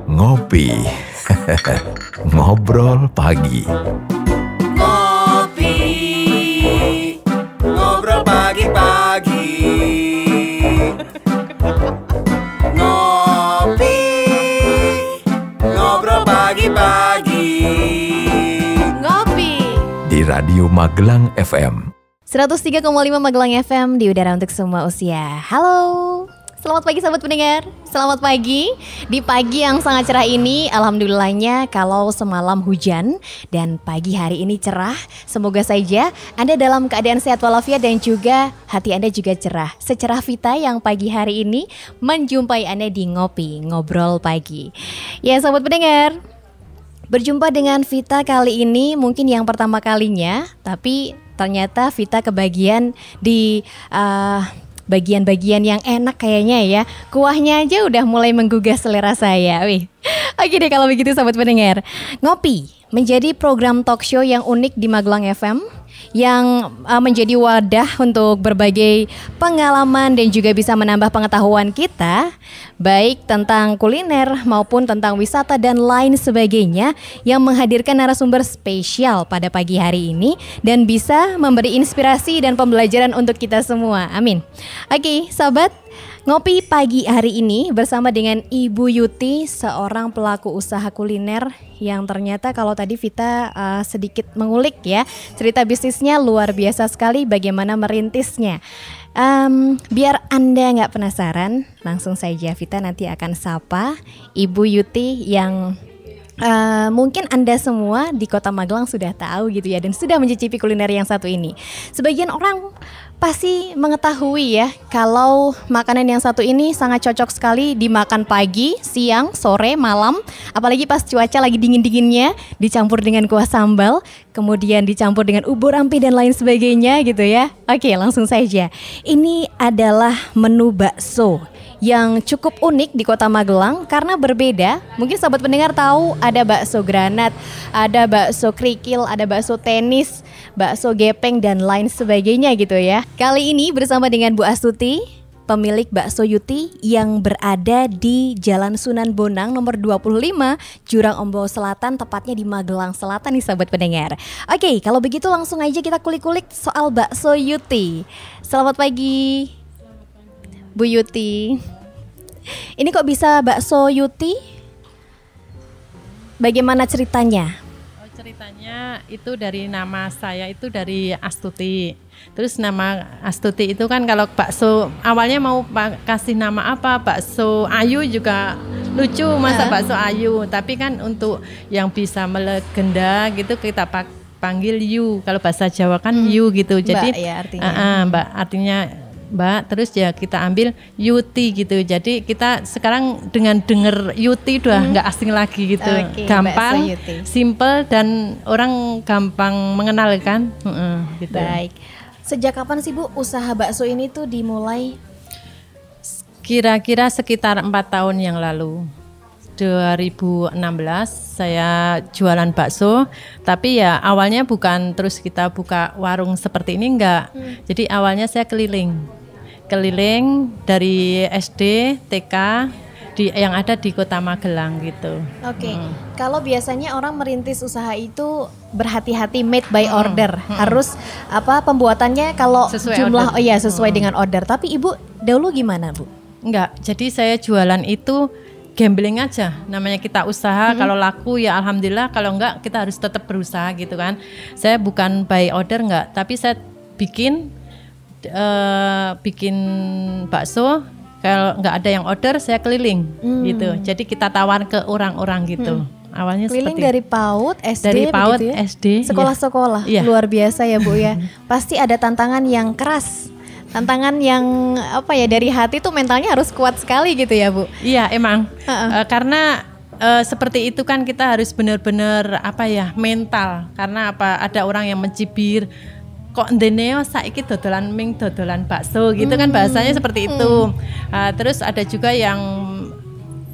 Ngopi. Ngobrol pagi. Ngopi, ngobrol pagi-pagi. Ngopi, ngobrol pagi-pagi. Ngopi Di Radio Magelang FM. 103,5 Magelang FM di udara untuk semua usia. Halo, selamat pagi sahabat pendengar. Selamat pagi di pagi yang sangat cerah ini. Alhamdulillahnya kalau semalam hujan dan pagi hari ini cerah. Semoga saja Anda dalam keadaan sehat walafiat dan juga hati Anda juga cerah. Secerah Vita yang pagi hari ini menjumpai Anda di Ngopi Ngobrol Pagi. Ya sahabat pendengar, berjumpa dengan Vita kali ini mungkin yang pertama kalinya, tapi ternyata Vita kebagian di bagian-bagian yang enak kayaknya ya. Kuahnya aja udah mulai menggugah selera saya. Wih. Oke deh kalau begitu sahabat pendengar. Ngopi menjadi program talk show yang unik di Magelang FM, yang menjadi wadah untuk berbagai pengalaman dan juga bisa menambah pengetahuan kita, baik tentang kuliner maupun tentang wisata dan lain sebagainya, yang menghadirkan narasumber spesial pada pagi hari ini dan bisa memberi inspirasi dan pembelajaran untuk kita semua. Amin. Oke, sahabat, ngopi pagi hari ini bersama dengan Ibu Yuti, seorang pelaku usaha kuliner yang ternyata kalau tadi Vita sedikit mengulik ya, cerita bisnisnya luar biasa sekali bagaimana merintisnya. Biar Anda nggak penasaran, langsung saja Vita nanti akan sapa Ibu Yuti yang mungkin Anda semua di Kota Magelang sudah tahu gitu ya, dan sudah mencicipi kuliner yang satu ini. Sebagian orang pasti mengetahui ya kalau makanan yang satu ini sangat cocok sekali dimakan pagi, siang, sore, malam. Apalagi pas cuaca lagi dingin-dinginnya, dicampur dengan kuah sambal, kemudian dicampur dengan ubur ampih dan lain sebagainya gitu ya. Oke, langsung saja. Ini adalah menu bakso yang cukup unik di Kota Magelang karena berbeda. Mungkin sahabat pendengar tahu ada bakso granat, ada bakso kerikil, ada bakso tenis, bakso gepeng dan lain sebagainya gitu ya. Kali ini bersama dengan Bu Astuti, pemilik Bakso Yuti yang berada di Jalan Sunan Bonang nomor 25, Jurang Ombau Selatan, tepatnya di Magelang Selatan nih sahabat pendengar. Oke, kalau begitu langsung aja kita kulik-kulik soal Bakso Yuti. Selamat pagi Bu Yuti. Ini kok bisa Bakso Yuti? Bagaimana ceritanya? Ceritanya itu dari nama saya itu dari Astuti. Terus nama Astuti itu kan kalau bakso awalnya mau kasih nama apa, bakso Ayu juga lucu, masa bakso Ayu. Tapi kan untuk yang bisa melegenda gitu kita panggil Yu. Kalau bahasa Jawa kan Yu gitu. Jadi Mbak ya artinya. Mbak artinya Mbak, terus ya kita ambil Yuti gitu. Jadi kita sekarang dengan denger Yuti udah nggak asing lagi gitu. Oke, gampang, simple dan orang gampang mengenal kan. Gitu. Baik. Sejak kapan sih Bu usaha bakso ini tuh dimulai? Kira-kira sekitar 4 tahun yang lalu. 2016 saya jualan bakso, tapi ya awalnya bukan terus kita buka warung seperti ini enggak. Jadi awalnya saya keliling dari SD, TK yang ada di Kota Magelang gitu. Oke. Kalau biasanya orang merintis usaha itu berhati-hati made by order. Harus pembuatannya kalau Sesuai jumlah order. sesuai dengan order. Tapi Ibu dahulu gimana Bu? Enggak. Jadi saya jualan itu gambling aja, namanya kita usaha. Kalau laku ya alhamdulillah, kalau enggak kita harus tetap berusaha gitu kan. Saya bukan by order enggak, tapi saya bikin bakso. Kalau enggak ada yang order saya keliling gitu. Jadi kita tawar ke orang-orang gitu. Awalnya Keliling seperti dari PAUD, SD, dari PAUD, begitu ya? SD, sekolah-sekolah. Iya. Luar biasa ya Bu ya. Pasti ada tantangan yang keras. Tantangan yang dari hati tuh mentalnya harus kuat sekali gitu ya Bu. Iya emang. Karena seperti itu kan kita harus benar-benar mental. Karena ada orang yang mencibir, kok ndeneo saiki dodolan bakso gitu kan, bahasanya seperti itu. Terus ada juga yang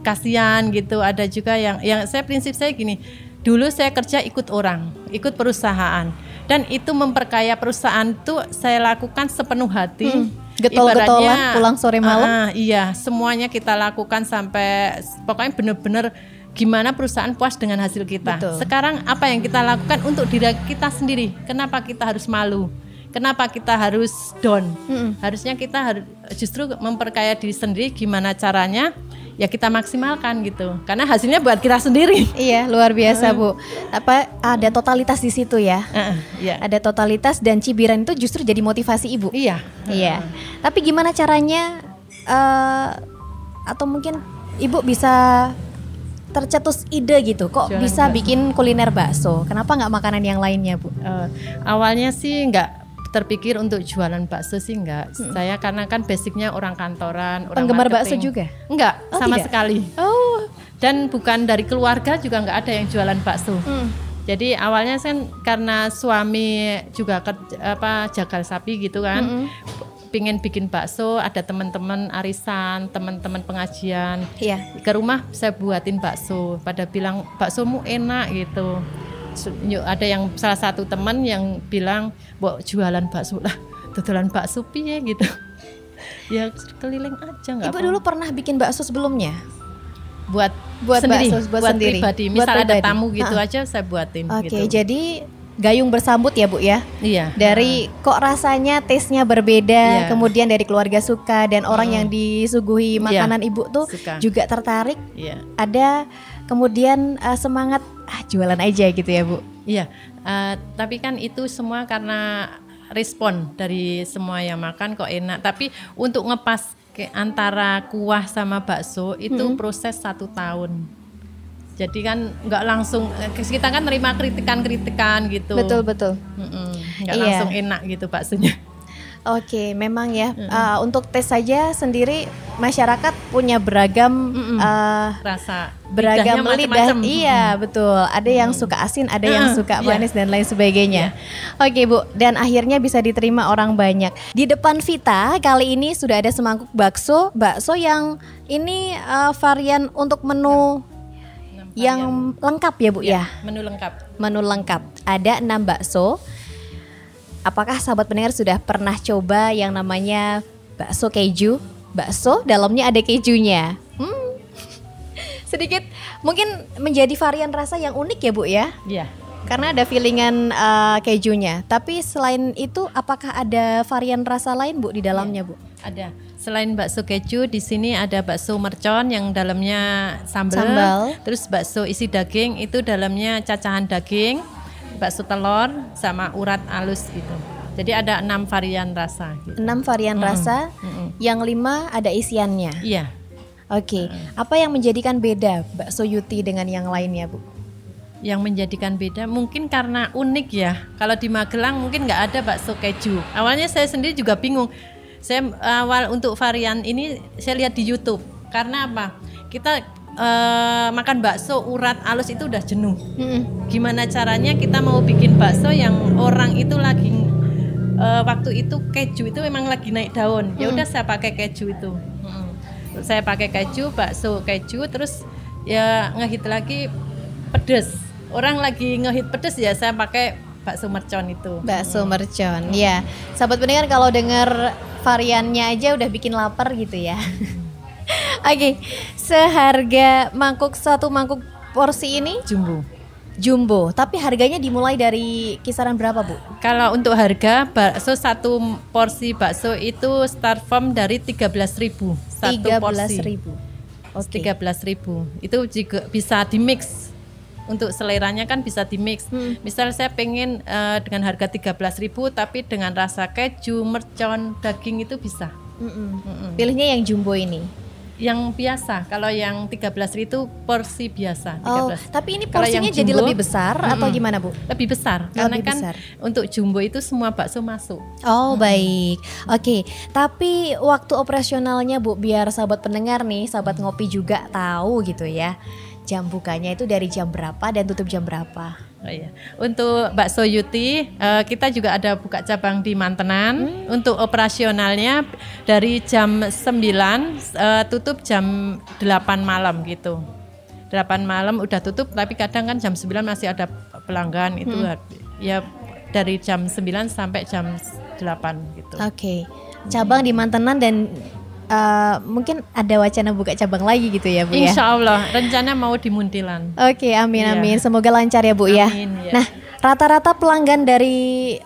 kasihan gitu, ada juga yang prinsip saya gini, dulu saya kerja ikut orang, ikut perusahaan, dan itu memperkaya perusahaan itu saya lakukan sepenuh hati. Getol-getolan ibaratnya, pulang sore malam. Iya, semuanya kita lakukan sampai pokoknya benar-benar gimana perusahaan puas dengan hasil kita. Betul. Sekarang apa yang kita lakukan untuk diri kita sendiri? Kenapa kita harus malu? Kenapa kita harus down? Harusnya kita harus justru memperkaya diri sendiri. Gimana caranya? Ya kita maksimalkan gitu. Karena hasilnya buat kita sendiri. Iya, luar biasa Bu. Ada totalitas di situ ya. Iya. Ada totalitas dan cibiran itu justru jadi motivasi Ibu. Iya. Iya. Tapi gimana caranya? Atau mungkin Ibu bisa tercetus ide gitu, kok Jualan bisa bakso. bikin kuliner bakso? Kenapa nggak makanan yang lainnya Bu? Awalnya sih nggak terpikir untuk jualan bakso sih enggak. Saya karena kan basicnya orang kantoran, orang Penggemar bakso marketing. juga? Enggak, Oh, sama tidak? sekali. Oh, Dan bukan dari keluarga juga enggak ada yang jualan bakso. Jadi awalnya kan karena suami juga jagal sapi gitu kan. Pingin bikin bakso, ada teman-teman arisan, teman-teman pengajian. iya. Ke rumah saya buatin bakso. Pada bilang baksomu enak gitu. Ada yang salah satu teman yang bilang, "Mbok jualan bakso lah, dodolan bakso piye gitu." Ya keliling aja nggak Ibu apa. dulu pernah bikin bakso sebelumnya? buat bakso, sendiri, buat sendiri. pribadi. Buat Misal ada pribadi. tamu gitu aja saya buatin Oke, gitu. jadi gayung bersambut ya Bu ya? Iya. Dari kok rasanya taste-nya berbeda, Iya. kemudian dari keluarga suka dan orang yang disuguhi makanan Ibu tuh Suka. juga tertarik. Iya. Ada kemudian semangat jualan aja gitu ya Bu. Iya, tapi kan itu semua karena respon dari semua yang makan kok enak. Tapi untuk ngepas ke antara kuah sama bakso itu proses 1 tahun. Jadi kan nggak langsung, kita kan nerima kritikan-kritikan gitu. Betul. Nggak Iya. langsung enak gitu baksonya. Oke, memang ya. Untuk tes saja sendiri masyarakat punya beragam Rasa beragam lidahnya lidah. macam-macam. Iya, betul. Ada yang suka asin, ada yang suka Iya. manis dan lain sebagainya. Oke, Bu. Dan akhirnya bisa diterima orang banyak. Di depan Vita kali ini sudah ada semangkuk bakso yang ini varian untuk menu yang lengkap ya, Bu ya. Menu lengkap. Menu lengkap. Ada 6 bakso. Apakah sahabat pendengar sudah pernah coba yang namanya bakso keju? Bakso dalamnya ada kejunya. Sedikit mungkin menjadi varian rasa yang unik ya Bu ya. Iya. Karena ada feelingan kejunya. Tapi selain itu apakah ada varian rasa lain Bu di dalamnya Bu? Ada. Selain bakso keju, di sini ada bakso mercon yang dalamnya Sambal. sambal. Terus bakso isi daging itu dalamnya cacahan daging, bakso telur sama urat halus gitu. Jadi ada 6 varian rasa. Gitu. 6 varian rasa, yang 5 ada isiannya. Iya. Oke, apa yang menjadikan beda bakso Yuti dengan yang lainnya Bu? Yang menjadikan beda mungkin karena unik ya. Kalau di Magelang mungkin nggak ada bakso keju. Awalnya saya sendiri juga bingung. Saya awal untuk varian ini saya lihat di YouTube. Karena apa? Kita makan bakso urat halus itu udah jenuh. Gimana caranya kita mau bikin bakso yang orang itu lagi waktu itu keju itu memang lagi naik daun. Ya udah saya pakai keju itu. Saya pakai keju, bakso keju, terus ya ngehit lagi pedes. Orang lagi ngehit pedes ya saya pakai bakso mercon itu. Bakso mercon, ya. Sahabat pendengar kalau dengar variannya aja udah bikin lapar gitu ya. Oke, seharga satu mangkuk porsi ini jumbo, tapi harganya dimulai dari kisaran berapa Bu? Kalau untuk harga bakso satu porsi bakso itu start from dari 13.000 satu porsi. 13.000. Oke. 13.000 itu juga bisa di mix. Untuk seleranya kan bisa di mix. Misal saya pengen dengan harga 13.000 tapi dengan rasa keju, mercon, daging itu bisa. Pilihnya yang jumbo ini. Yang biasa, kalau yang 13.000 itu porsi biasa. Oh, 13. tapi ini Kalau yang porsinya jadi jumbo, lebih besar atau gimana Bu? Lebih besar, karena Lebih kan besar. untuk jumbo itu semua bakso masuk. Oh baik, oke. Tapi waktu operasionalnya Bu, biar sahabat pendengar nih, sahabat ngopi juga tahu gitu ya. Jam bukanya itu dari jam berapa dan tutup jam berapa? Oh iya. Untuk bakso Yuti kita juga ada buka cabang di Mantenan. Untuk operasionalnya dari jam 9 tutup jam 8 malam gitu. 8 malam udah tutup, tapi kadang kan jam 9 masih ada pelanggan itu ya dari jam 9 sampai jam 8 gitu. Oke. cabang di Mantenan dan mungkin ada wacana buka cabang lagi gitu ya Bu ya. Insya Allah rencana mau di Muntilan. Oke, amin Iya. amin. Semoga lancar ya Bu ya. Amin, ya. Nah, rata-rata pelanggan dari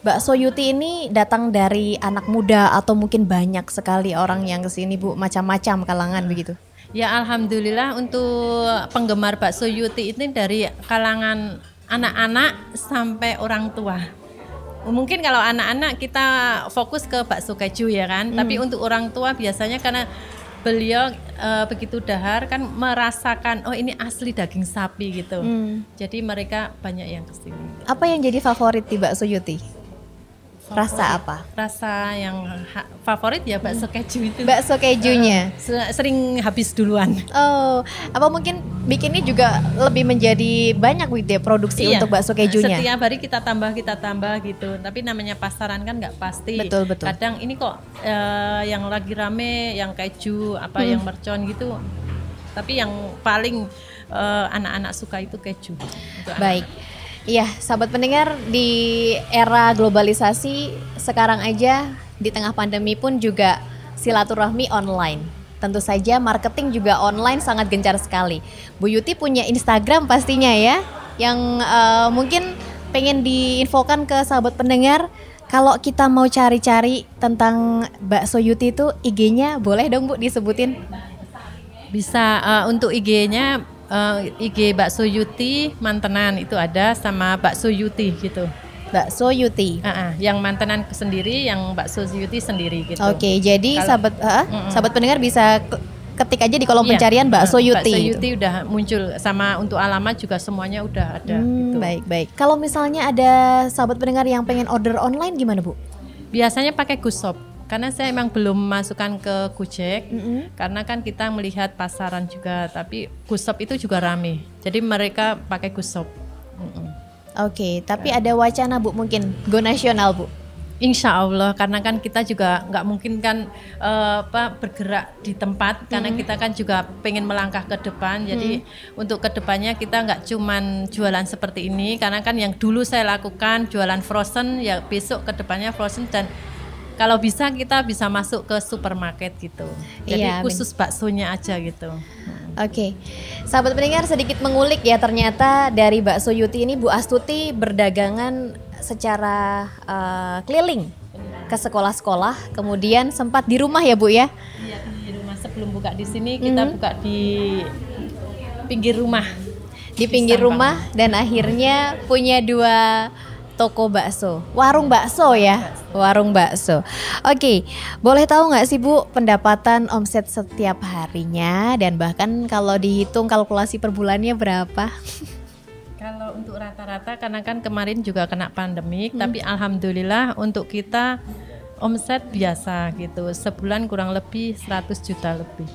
Bakso Yuti ini datang dari anak muda atau mungkin banyak sekali orang yang kesini Bu, macam-macam kalangan begitu. Ya alhamdulillah untuk penggemar bakso Yuti ini dari kalangan anak-anak sampai orang tua. Mungkin kalau anak-anak kita fokus ke bakso keju ya kan, tapi untuk orang tua biasanya karena beliau begitu dahar kan merasakan oh ini asli daging sapi gitu. Jadi mereka banyak yang kesini. Apa yang jadi favorit di Bakso Yuti? Rasa apa? Rasa yang favorit ya bakso keju itu. Bakso kejunya. Sering habis duluan. Oh, apa mungkin bikinnya juga lebih menjadi banyak gitu ya produksi untuk bakso kejunya? Setiap hari kita tambah gitu. Tapi namanya pasaran kan nggak pasti. Betul. Kadang ini kok yang lagi rame, yang keju, apa yang mercon gitu. Tapi yang paling anak-anak suka itu keju. Baik. Iya, sahabat pendengar, di era globalisasi sekarang aja di tengah pandemi pun juga silaturahmi online. Tentu saja marketing juga online sangat gencar sekali. Bu Yuti punya Instagram pastinya ya, yang mungkin pengen diinfokan ke sahabat pendengar. Kalau kita mau cari-cari tentang Bakso Yuti itu IG-nya boleh dong Bu disebutin? Bisa untuk IG-nya IG Bakso Yuti Mantenan itu ada sama Bakso Yuti gitu. Bakso Yuti. Yang Mantenan sendiri, yang Bakso Yuti sendiri gitu. Oke, jadi sahabat pendengar bisa ketik aja di kolom Iya. pencarian Bakso Yuti. Bakso Yuti udah muncul, sama untuk alamat juga semuanya udah ada gitu. Baik. Kalau misalnya ada sahabat pendengar yang pengen order online gimana Bu? Biasanya pakai Gushop. Karena saya emang belum masukkan ke Gojek, karena kan kita melihat pasaran juga, tapi Gushop itu juga rame. Jadi mereka pakai Gushop. Oke, tapi ada wacana Bu mungkin go nasional Bu? Insya Allah, karena kan kita juga nggak mungkin kan bergerak di tempat, karena kita kan juga pengen melangkah ke depan. Jadi untuk kedepannya kita nggak cuman jualan seperti ini, karena kan yang dulu saya lakukan jualan frozen, ya besok kedepannya frozen dan kalau bisa kita bisa masuk ke supermarket gitu. Jadi khusus baksonya aja gitu. Oke. Sahabat pendengar, sedikit mengulik ya, ternyata dari Bakso Yuti ini Bu Astuti berdagangan secara keliling ke sekolah-sekolah, kemudian sempat di rumah ya Bu ya? Iya, di rumah. Sebelum buka di sini kita buka di pinggir rumah. Di pinggir rumah dan akhirnya punya 2 toko bakso, warung bakso ya, warung bakso. Oke, boleh tahu nggak sih Bu pendapatan omset setiap harinya dan bahkan kalau dihitung kalkulasi per bulannya berapa? Kalau untuk rata-rata karena kan kemarin juga kena pandemik, tapi alhamdulillah untuk kita omset biasa gitu, sebulan kurang lebih 100 juta lebih.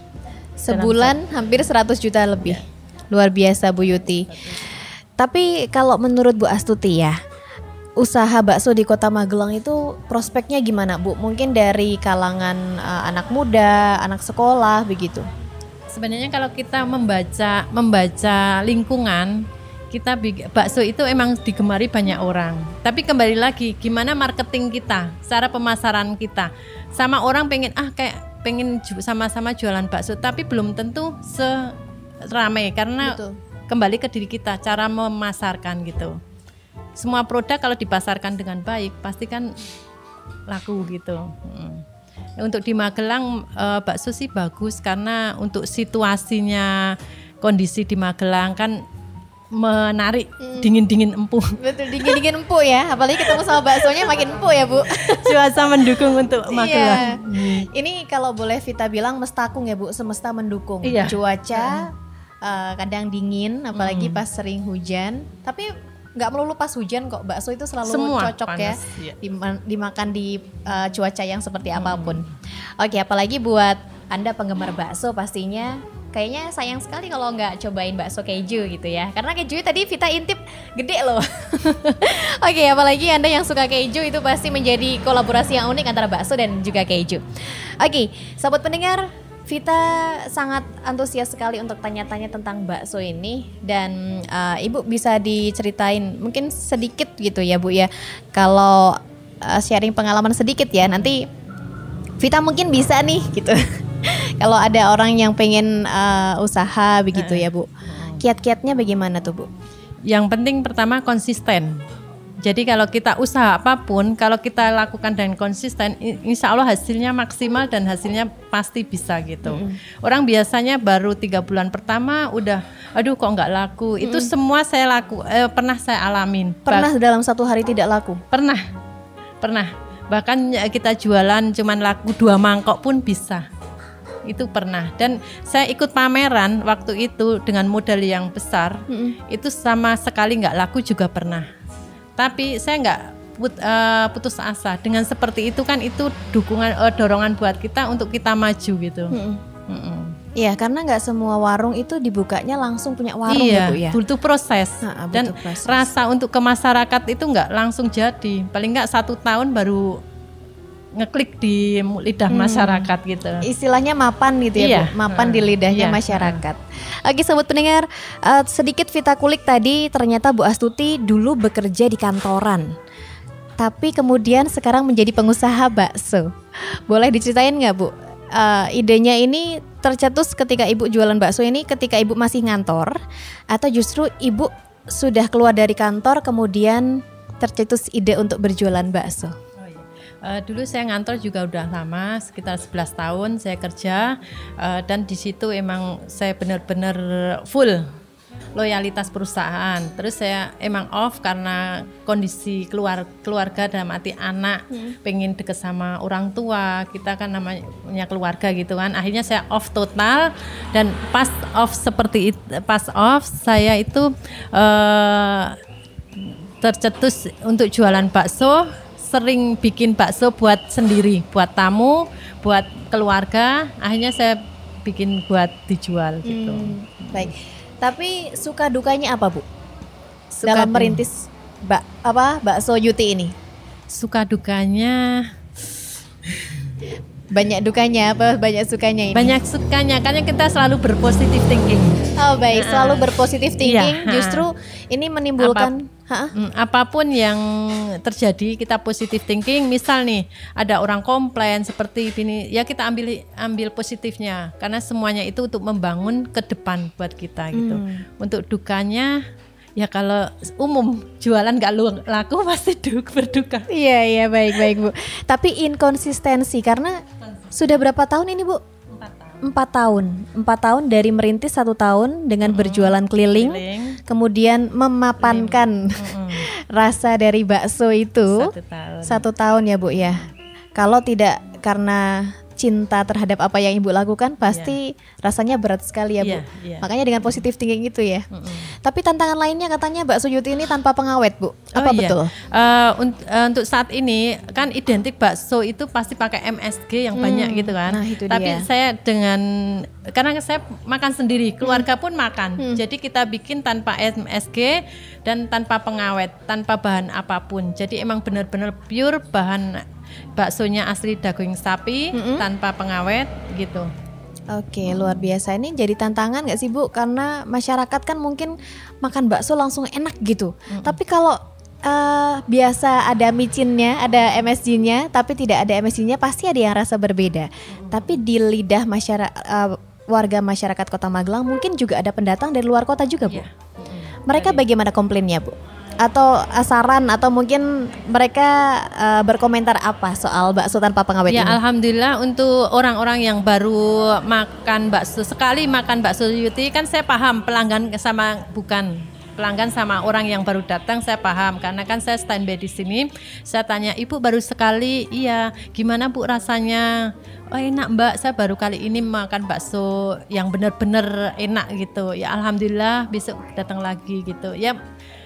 Sebulan hampir 100 juta lebih, luar biasa Bu Yuti. Tapi kalau menurut Bu Astuti ya, usaha bakso di Kota Magelang itu prospeknya gimana Bu? Mungkin dari kalangan anak muda, anak sekolah begitu. Sebenarnya kalau kita membaca lingkungan, kita bakso itu emang digemari banyak orang. Tapi kembali lagi, gimana marketing kita, cara pemasaran kita. Sama orang pengen sama-sama jualan bakso, tapi belum tentu seramai karena kembali ke diri kita, cara memasarkan gitu. Semua produk kalau dipasarkan dengan baik pasti kan laku gitu. Untuk di Magelang bakso sih bagus karena untuk situasinya, kondisi di Magelang kan menarik, dingin-dingin empuk. Betul, dingin-dingin empuk ya, apalagi ketemu sama baksonya makin empuk ya Bu. Cuaca mendukung untuk Magelang. Ini kalau boleh Vita bilang mestakung ya Bu, semesta mendukung. Iya. Cuaca kadang dingin, apalagi pas sering hujan. Tapi nggak melulu pas hujan kok, bakso itu selalu semua cocok panas, ya dimakan di cuaca yang seperti apapun. Oke, apalagi buat Anda penggemar bakso pastinya kayaknya sayang sekali kalau nggak cobain bakso keju gitu ya, karena kejunya tadi Vita intip gede loh. Oke, apalagi Anda yang suka keju itu pasti menjadi kolaborasi yang unik antara bakso dan juga keju. Oke, sahabat pendengar, Vita sangat antusias sekali untuk tanya-tanya tentang bakso ini dan Ibu bisa diceritain mungkin sedikit gitu ya Bu ya, kalau sharing pengalaman sedikit ya, nanti Vita mungkin bisa nih gitu. Kalau ada orang yang pengen usaha begitu ya Bu. Kiat-kiatnya bagaimana tuh Bu? Yang penting pertama konsisten. Jadi kalau kita usaha apapun, kalau kita lakukan dengan konsisten, insya Allah hasilnya maksimal dan hasilnya pasti bisa gitu. Orang biasanya baru 3 bulan pertama udah, aduh kok nggak laku. Itu semua saya pernah saya alamin. Pernah dalam satu hari tidak laku? Pernah. Bahkan kita jualan cuman laku 2 mangkok pun bisa. Itu pernah. Dan saya ikut pameran waktu itu dengan modal yang besar. Itu sama sekali nggak laku juga pernah. Tapi saya nggak putus asa. Dengan seperti itu kan itu dorongan buat kita untuk kita maju gitu. Iya, karena nggak semua warung itu dibukanya langsung punya warung ya Bu ya. Butuh proses. Dan rasa untuk ke masyarakat itu nggak langsung jadi. Paling nggak 1 tahun baru ngeklik di lidah masyarakat gitu. Istilahnya mapan gitu ya Bu, mapan di lidahnya masyarakat. Oke sobat pendengar, sedikit Vita kulik tadi, ternyata Bu Astuti dulu bekerja di kantoran. Tapi kemudian sekarang menjadi pengusaha bakso. Boleh diceritain nggak Bu? Idenya ini tercetus ketika Ibu jualan bakso ini ketika Ibu masih ngantor, atau justru Ibu sudah keluar dari kantor kemudian tercetus ide untuk berjualan bakso? Dulu saya ngantor juga udah lama, sekitar 11 tahun saya kerja, dan di situ emang saya benar-benar full loyalitas perusahaan. Terus saya emang off karena kondisi keluarga dalam arti anak pengen deket sama orang tua, kita kan namanya keluarga gitu kan. Akhirnya saya off total, dan pas off saya itu tercetus untuk jualan bakso. Sering bikin bakso buat sendiri, buat tamu, buat keluarga. Akhirnya saya bikin buat dijual gitu. Baik. Tapi suka dukanya apa Bu? Dalam merintis bakso Yuti ini? Suka dukanya banyak dukanya apa banyak sukanya ini? Banyak sukanya, karena kita selalu berpositif thinking. Oh baik, selalu berpositif thinking. Justru ini menimbulkan apapun yang terjadi kita positif thinking. Misal nih ada orang komplain seperti ini, ya kita ambil positifnya, karena semuanya itu untuk membangun ke depan buat kita gitu. Untuk dukanya ya kalau umum jualan gak laku pasti berduka. Iya baik Bu. Tapi inkonsistensi karena sudah berapa tahun ini Bu? 4 tahun dari merintis 1 tahun dengan berjualan keliling, kemudian memapankan rasa dari bakso itu 1 tahun ya Bu ya. Kalau tidak karena cinta terhadap apa yang Ibu lakukan pasti rasanya berat sekali ya Bu. Makanya dengan positif thinking itu ya. Tapi tantangan lainnya katanya bakso Yuti ini tanpa pengawet Bu. Apa betul? Untuk saat ini kan identik bakso itu pasti pakai MSG yang banyak gitu kan. Nah, itu tapi dia. saya karena saya makan sendiri, keluarga pun makan. Jadi kita bikin tanpa MSG dan tanpa pengawet, tanpa bahan apapun. Jadi emang benar-benar pure bahan baksonya asli daging sapi tanpa pengawet gitu. Oke, luar biasa. Ini jadi tantangan gak sih Bu? Karena masyarakat kan mungkin makan bakso langsung enak gitu. Tapi kalau biasa ada micinnya, ada MSG-nya, tapi tidak ada MSG-nya, pasti ada yang rasa berbeda. Tapi di lidah warga masyarakat Kota Magelang mungkin juga ada pendatang dari luar kota juga Bu. Mereka bagaimana komplainnya Bu? Atau saran atau mungkin mereka berkomentar apa soal bakso tanpa pengawet ini? Alhamdulillah untuk orang-orang yang baru makan bakso, sekali makan bakso Yuti kan saya paham pelanggan sama orang yang baru datang saya paham, karena kan saya standby di sini. Saya tanya, Ibu baru sekali, iya, gimana Bu rasanya? Oh enak Mbak, saya baru kali ini makan bakso yang benar-benar enak gitu. Ya alhamdulillah, besok datang lagi gitu. Ya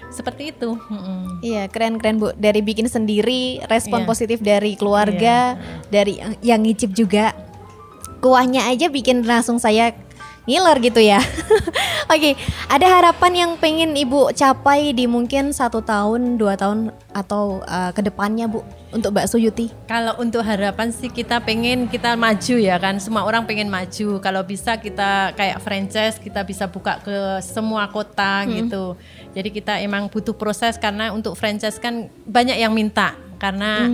seperti itu. Iya, keren-keren Bu. Dari bikin sendiri, respon positif dari keluarga, dari yang ngicip juga. Kuahnya aja bikin langsung saya ngiler gitu ya. Oke, ada harapan yang pengen Ibu capai di mungkin 1 tahun, 2 tahun atau kedepannya Bu untuk bakso Yuti? Kalau untuk harapan sih kita pengen kita maju ya kan, semua orang pengen maju. Kalau bisa kita kayak franchise, kita bisa buka ke semua kota gitu. Jadi kita emang butuh proses, karena untuk franchise kan banyak yang minta. karena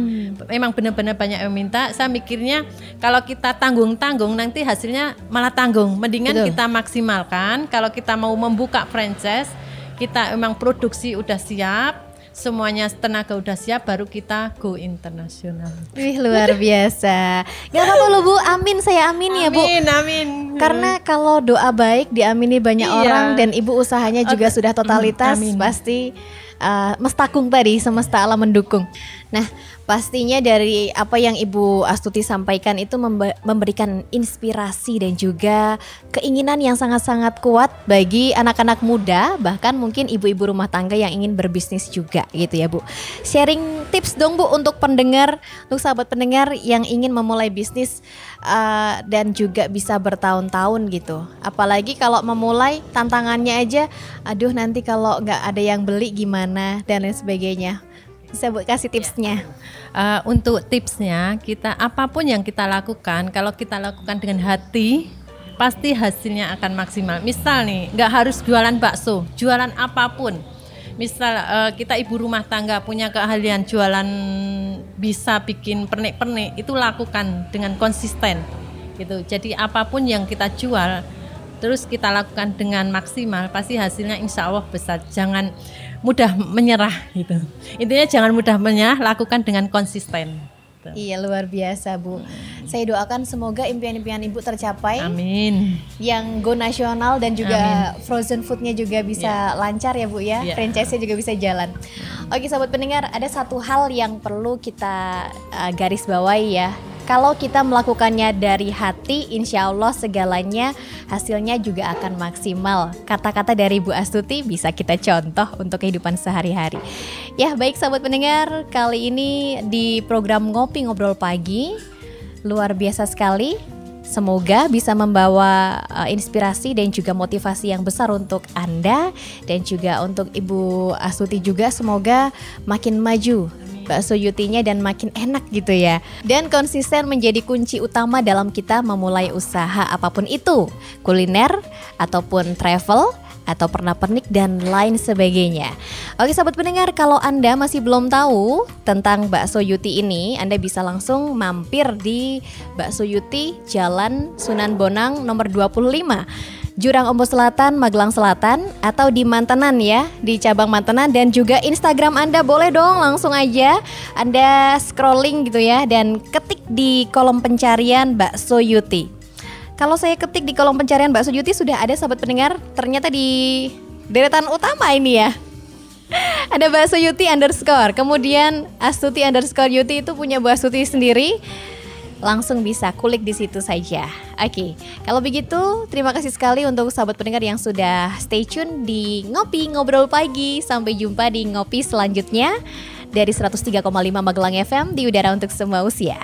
memang benar-benar banyak yang minta. Saya mikirnya kalau kita tanggung-tanggung nanti hasilnya malah tanggung. Mendingan Betul. kita maksimalkan. Kalau kita mau membuka franchise, kita memang produksi udah siap, semuanya tenaga udah siap, baru kita go internasional. Wih, luar biasa. Gak apa-apa loh Bu, amin, saya amin ya Bu. Amin. Karena kalau doa baik diamini banyak Iya. orang dan Ibu usahanya juga sudah totalitas, Amin. pasti mestakung tadi, semesta alam mendukung. Nah, pastinya dari apa yang Ibu Astuti sampaikan itu memberikan inspirasi dan juga keinginan yang sangat-sangat kuat bagi anak-anak muda, bahkan mungkin ibu-ibu rumah tangga yang ingin berbisnis juga gitu ya Bu. Sharing tips dong Bu untuk pendengar, untuk sahabat pendengar yang ingin memulai bisnis dan juga bisa bertahun-tahun gitu. Apalagi kalau memulai tantangannya aja, aduh nanti kalau nggak ada yang beli gimana dan lain sebagainya. Bisa Bu kasih tipsnya? Untuk tipsnya, kita apapun yang kita lakukan, kalau kita lakukan dengan hati, pasti hasilnya akan maksimal. Misal nih, nggak harus jualan bakso, jualan apapun. Misal kita ibu rumah tangga punya keahlian jualan, bisa bikin pernik-pernik, itu lakukan dengan konsisten gitu. Jadi apapun yang kita jual, terus kita lakukan dengan maksimal, pasti hasilnya insya Allah besar. Jangan mudah menyerah gitu. Intinya jangan mudah menyerah, lakukan dengan konsisten. Iya, luar biasa Bu. Saya doakan semoga impian-impian Ibu tercapai. Amin. Yang go nasional dan juga frozen foodnya juga bisa lancar ya Bu ya. Franchise-nya juga bisa jalan. Oke sahabat pendengar, ada satu hal yang perlu kita garis bawahi ya. Kalau kita melakukannya dari hati, insya Allah segalanya hasilnya juga akan maksimal. Kata-kata dari Bu Astuti bisa kita contoh untuk kehidupan sehari-hari. Ya baik sahabat pendengar, kali ini di program Ngopi Ngobrol Pagi, luar biasa sekali. Semoga bisa membawa inspirasi dan juga motivasi yang besar untuk Anda dan juga untuk Ibu Astuti juga. Semoga makin maju bakso Yutinya dan makin enak gitu ya. Dan konsisten menjadi kunci utama dalam kita memulai usaha apapun itu, kuliner ataupun travel atau pernak-pernik dan lain sebagainya. Oke sahabat pendengar, kalau Anda masih belum tahu tentang bakso Yuti ini, Anda bisa langsung mampir di Bakso Yuti Jalan Sunan Bonang nomor 25, Jurang Ombo Selatan, Magelang Selatan, atau di Mantenan ya, di cabang Mantenan. Dan juga Instagram Anda boleh dong langsung aja Anda scrolling gitu ya dan ketik di kolom pencarian Bakso Yuti. Kalau saya ketik di kolom pencarian Bakso Yuti sudah ada sahabat pendengar, ternyata di deretan utama ini ya. Ada Bakso Yuti _ kemudian Astuti _ Yuti itu punya Bu Astuti sendiri. Langsung bisa kulik di situ saja. Oke, kalau begitu terima kasih sekali untuk sahabat pendengar yang sudah stay tune di Ngopi Ngobrol Pagi. Sampai jumpa di ngopi selanjutnya dari 103,5 Magelang FM di udara untuk semua usia.